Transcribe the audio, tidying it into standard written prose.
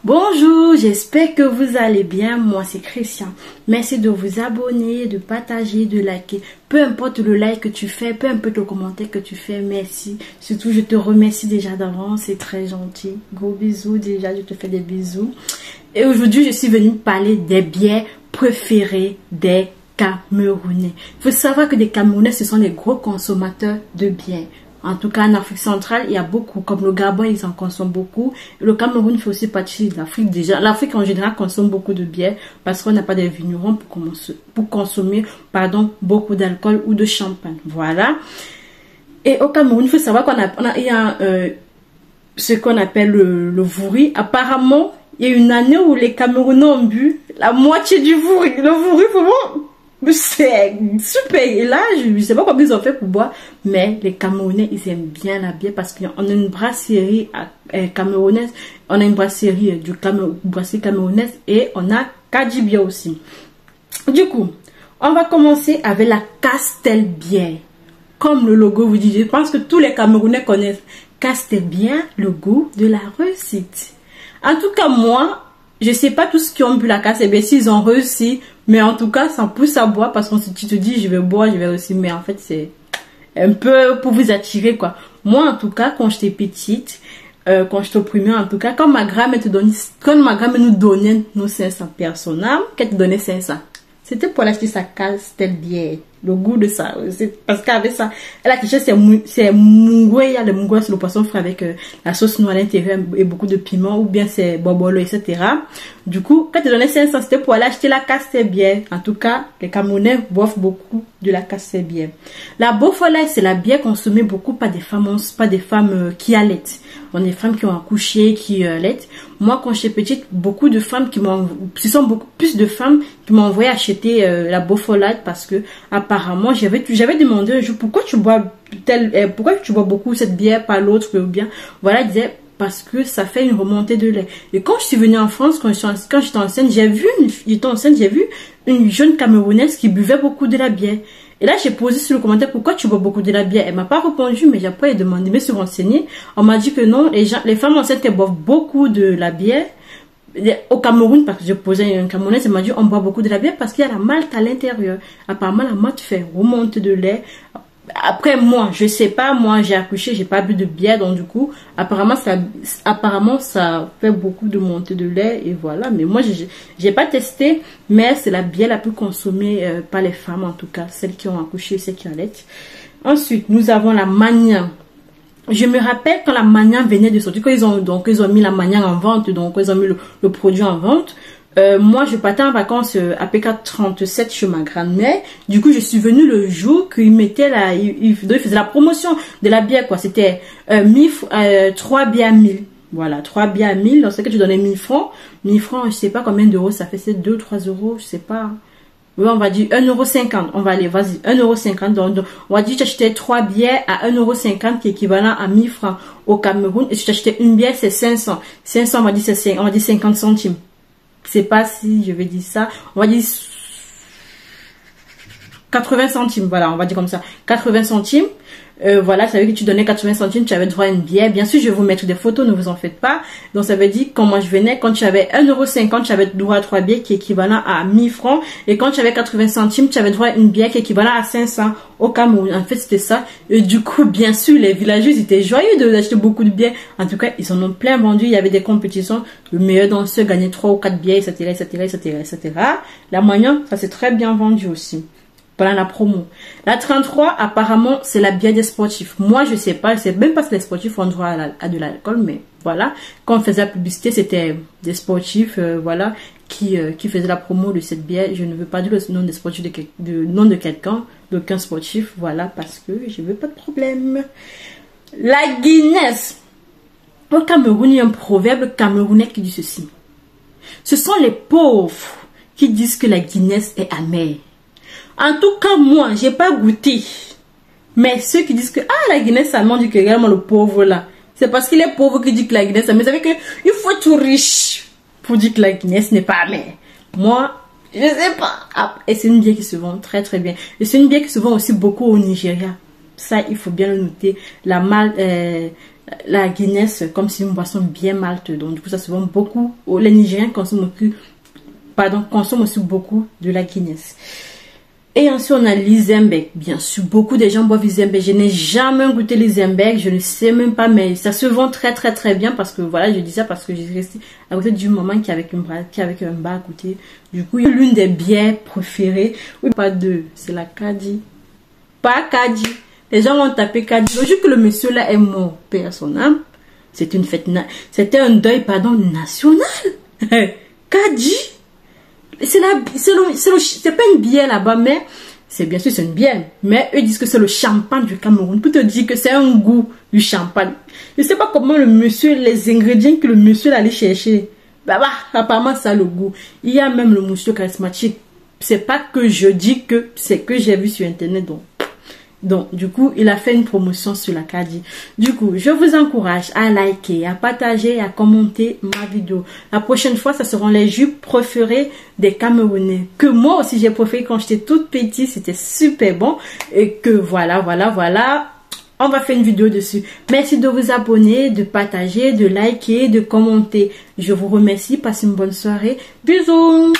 Bonjour, j'espère que vous allez bien. Moi, c'est Christian. Merci de vous abonner, de partager, de liker. Peu importe le like que tu fais, peu importe le commentaire que tu fais, merci. Surtout, je te remercie déjà d'avance, c'est très gentil. Gros bisous déjà, je te fais des bisous. Et aujourd'hui, je suis venue parler des bières préférées des Camerounais. Il faut savoir que les Camerounais, ce sont les gros consommateurs de bières. En tout cas, en Afrique centrale, il y a beaucoup. Comme le Gabon, ils en consomment beaucoup. Le Cameroun fait aussi partie de l'Afrique déjà. L'Afrique en général consomme beaucoup de bière parce qu'on n'a pas de vignerons pour consommer beaucoup d'alcool ou de champagne. Voilà. Et au Cameroun, il faut savoir il y a ce qu'on appelle le vouri. Apparemment, il y a une année où les Camerounais ont bu la moitié du vouri. Le vouri, vraiment, c'est super. Et là, je ne sais pas comment ils ont fait pour boire, mais les Camerounais, ils aiment bien la bière parce qu'on a une brasserie camerounaise, on a une brasserie brasserie camerounaise et on a Kadibia aussi. Du coup, on va commencer avec la Castelbière. Comme le logo vous dit, je pense que tous les Camerounais connaissent Castelbière, le goût de la réussite. En tout cas, moi, je sais pas tous ceux qui ont bu la Castelbière s'ils ont réussi, mais en tout cas, ça pousse à boire parce que tu te dis, je vais boire, je vais aussi, mais en fait, c'est un peu pour vous attirer, quoi. Moi, en tout cas, quand j'étais petite, quand j'étais au primaire, en tout cas, quand ma grand-mère nous donnait nos 500 personnes, qu'elle te donnait 500, c'était pour acheter sa Castelbière. Le goût de ça, parce qu'avec ça, elle a quelque chose, c'est mungwe, le mungwe c'est le poisson frais avec la sauce noire à l'intérieur et beaucoup de piment, ou bien c'est bobolo, etc. Du coup, quand tu donnais 500, c'était pour aller acheter la Castelbière. En tout cas, les Camerounais boivent beaucoup de la Castelbière. La Beaufollet, c'est la bière consommée beaucoup par des femmes qui allaitent. On a des femmes qui ont accouché, qui allaitent. Moi, quand j'étais petite, ce sont beaucoup plus de femmes qui m'ont envoyé acheter la Beaufollet parce que apparemment, j'avais demandé un jour pourquoi tu bois beaucoup cette bière pas l'autre, ou bien voilà, il disait parce que ça fait une remontée de lait. Et quand je suis venue en France, quand j'étais enceinte, j'ai vu une jeune Camerounaise qui buvait beaucoup de la bière. Et là, j'ai posé sur le commentaire pourquoi tu bois beaucoup de la bière. Elle m'a pas répondu, mais j'ai après demandé, mais se renseigner. On m'a dit que non, les femmes enceintes elles boivent beaucoup de la bière. Au Cameroun, parce que je posais un Camerounais, elle m'a dit on boit beaucoup de la bière parce qu'il y a la malt à l'intérieur. Apparemment, la malt fait remonter de lait. Après, moi, je sais pas, moi, j'ai accouché, j'ai pas bu de bière, donc du coup, apparemment, ça fait beaucoup de montée de lait, et voilà. Mais moi, j'ai pas testé, mais c'est la bière la plus consommée par les femmes, en tout cas, celles qui ont accouché, celles qui allaitent. Ensuite, nous avons la Magnan. Je me rappelle quand la Magnan venait de sortir, quand ils ont mis la Magnan en vente, donc ils ont mis le produit en vente. Moi, je partais en vacances à PK37 chez ma grand-mère. Du coup, je suis venue le jour qu'ils mettaient ils faisaient la promotion de la bière, quoi. C'était 3 bières 1000. Voilà, 3 bières 1000. Dans ce que tu donnais 1000 francs. 1000 francs, je sais pas combien d'euros ça fait. C'est 2, 3 euros, je sais pas. Oui, on va dire 1,50 €. On va aller, vas-y, 1,50 €. Donc, on va dire que tu achetais 3 bières à 1,50 € qui est équivalent à 1000 francs au Cameroun. Et si tu achetais une bière, c'est 500. 500, on va dire 50 centimes. Je sais pas si je vais dire ça. On va dire 80 centimes. Voilà, on va dire comme ça. 80 centimes. Voilà, ça veut dire que tu donnais 80 centimes, tu avais droit à une bière. Bien sûr, je vais vous mettre des photos, ne vous en faites pas. Donc, ça veut dire que quand moi je venais, quand tu avais 1,50 €, tu avais droit à 3 bières qui est équivalent à 1000 francs. Et quand tu avais 80 centimes, tu avais droit à une bière qui est équivalent à 500 au Cameroun. En fait, c'était ça. Et du coup, bien sûr, les villageois, ils étaient joyeux d'acheter beaucoup de bières. En tout cas, ils en ont plein vendu. Il y avait des compétitions. Le meilleur danseur gagnait 3 ou 4 bières, etc. La Magnan, ça s'est très bien vendu aussi. Voilà la promo. La 33, apparemment, c'est la bière des sportifs. Moi, je sais pas, c'est même pas que les sportifs ont droit à de l'alcool, mais voilà. Quand on faisait la publicité, c'était des sportifs, voilà, qui faisaient la promo de cette bière. Je ne veux pas dire le nom des sportifs nom de quelqu'un, d'aucun sportif, voilà, parce que je veux pas de problème. La Guinness. Au Cameroun, il y a un proverbe camerounais qui dit ceci. Ce sont les pauvres qui disent que la Guinness est amère. En tout cas, moi, j'ai pas goûté. Mais ceux qui disent que la Guinness allemande dit que réellement le pauvre là, c'est parce qu'il est pauvre qui dit que la Guinness, mais vous savez que il faut être riche pour dire que la Guinness n'est pas amère. Moi, je sais pas. Et c'est une bière qui se vend très très bien. Et c'est une bière qui se vend aussi beaucoup au Nigeria. Ça, il faut bien le noter. La la Guinness comme c'est une boisson bien malte. Donc du coup ça se vend beaucoup. Les Nigériens consomment aussi beaucoup de la Guinness. Et ensuite on a l'Izembe. Bien sûr, beaucoup de gens boivent l'Izembe. Je n'ai jamais goûté l'Izembe, je ne sais même pas, mais ça se vend très très très bien parce que voilà, je dis ça parce que j'ai resté à côté du maman qui avait un bar à côté. Du coup, l'une des bières préférées, oui pas deux, c'est la Kadi. Pas Kadi. Les gens vont taper Kadi. Le jour que le monsieur là est mort, paix à son âme, c'est une fête, c'était un deuil national. Kadi. C'est pas une bière là-bas, mais c'est bien sûr c'est une bière. Mais eux disent que c'est le champagne du Cameroun. Pour te dire que c'est un goût du champagne. Je sais pas comment les ingrédients que le monsieur allait chercher. Bah, apparemment ça a le goût. Il y a même le monsieur charismatique. C'est pas que je dis que c'est que j'ai vu sur internet. Donc, du coup, il a fait une promotion sur la Kadi. Du coup, je vous encourage à liker, à partager, à commenter ma vidéo. La prochaine fois, ce seront les jus préférés des Camerounais. Que moi aussi, j'ai préféré quand j'étais toute petite. C'était super bon. Et que voilà. On va faire une vidéo dessus. Merci de vous abonner, de partager, de liker, de commenter. Je vous remercie. Passez une bonne soirée. Bisous.